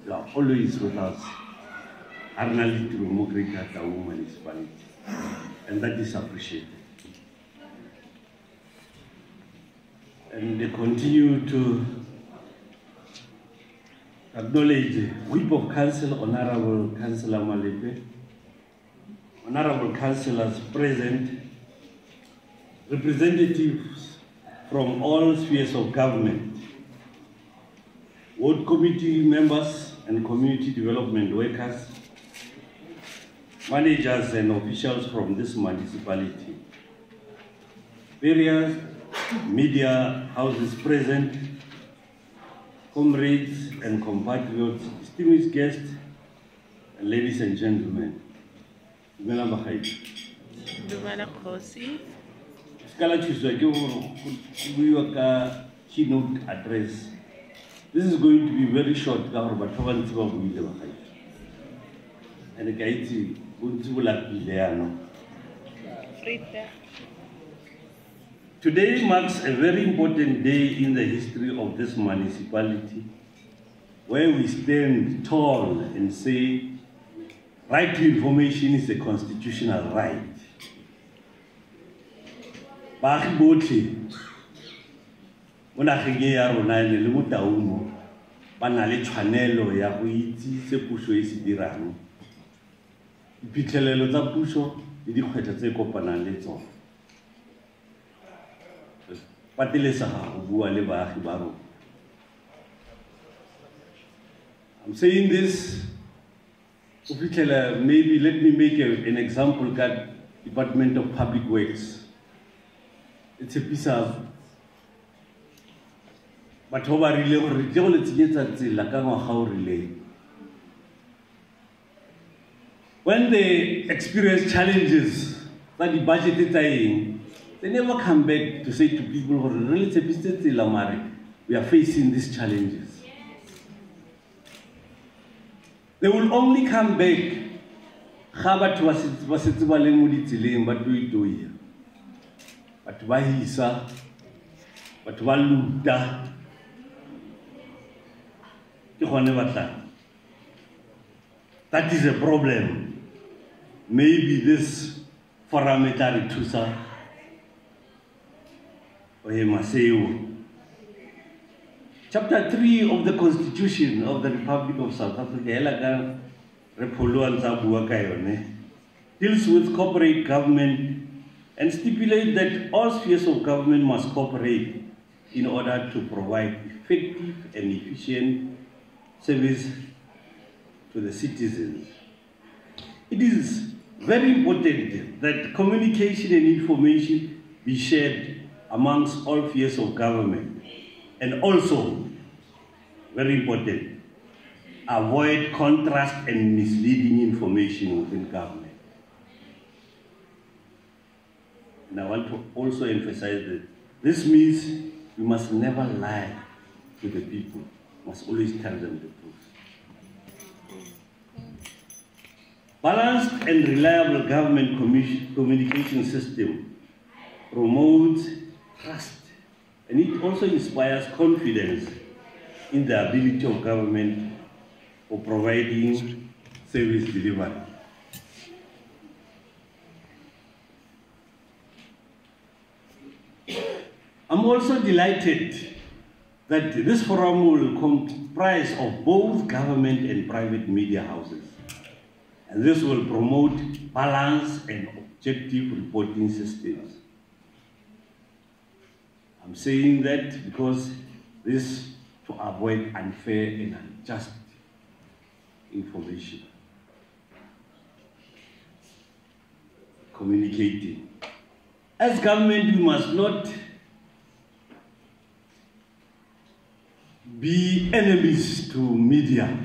You are always with us. Arnali to Mokrika Tawu municipality. And that is appreciated. And they continue to acknowledge Whip of Council, Honorable Councillor Malepe, Honorable Councillors present, representatives from all spheres of government, ward committee members and community development workers, managers and officials from this municipality, various media houses present, comrades and compatriots, distinguished guests, and ladies and gentlemen. Keynote address. This is going to be very short, and today marks a very important day in the history of this municipality, where we stand tall and say, right to information is a constitutional right. Baagi botlhe mo nageng ya rona le mo Taung ba na le tshwanelo ya go itse se puso e se dirang, diphitlhelelo tsa puso le dikgwetlho tse kopanang le tsona. I'm saying this, maybe let me make an example that Department of Public Works. It's a piece of but over when they experience challenges that the budget is saying, they never come back to say to people, we are facing these challenges. They will only come back, but that is a problem. Maybe this parameter to Chapter 3 of the Constitution of the Republic of South Africa deals with corporate government and stipulates that all spheres of government must cooperate in order to provide effective and efficient service to the citizens. It is very important that communication and information be shared amongst all spheres of government, and also, very important, avoid contrast and misleading information within government. And I want to also emphasize that this means we must never lie to the people, we must always tell them the truth. Balanced and reliable government communication system promotes trust, and it also inspires confidence in the ability of government for providing service delivery. I'm also delighted that this forum will comprise of both government and private media houses. And this will promote balanced and objective reporting systems. I'm saying that because this to avoid unfair and unjust information. Communicating. As government, we must not be enemies to media.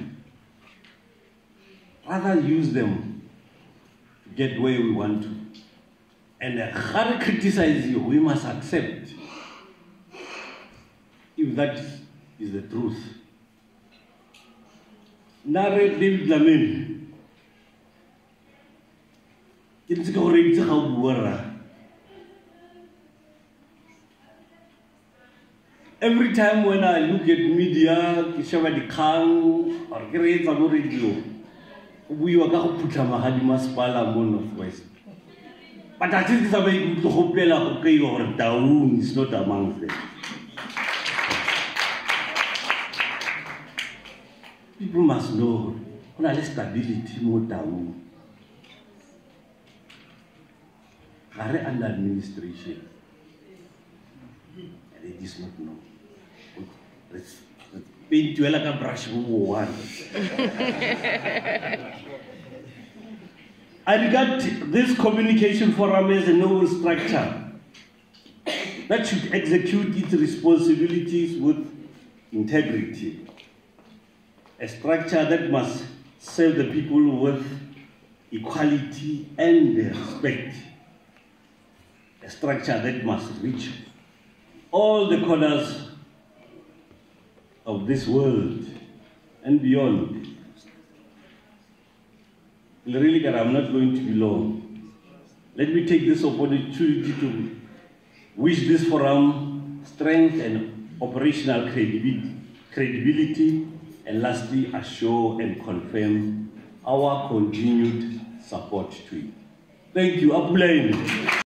Rather use them to get where we want to. And how to criticize you, we must accept if that is the truth. Nare David Lamin, it's going to be how Every time when I look at media, ke sheba dikgang or ke re etsa mo radio, go buiwa ka go phutlhama ga dimasepala mo Northwest. But I think it's a very good gopela go kaiwa gore Taung is not amongst them. People must know there is stability mo Taung. Are under administration. And it is not known. Let's paint you like a brush one. I regard this communication forum as a novel structure that should execute its responsibilities with integrity. A structure that must serve the people with equality and respect. A structure that must reach all the corners of this world and beyond. Really, I'm not going to be long. Let me take this opportunity to wish this forum strength and operational credibility, and lastly, assure and confirm our continued support to it. Thank you. Apulaini.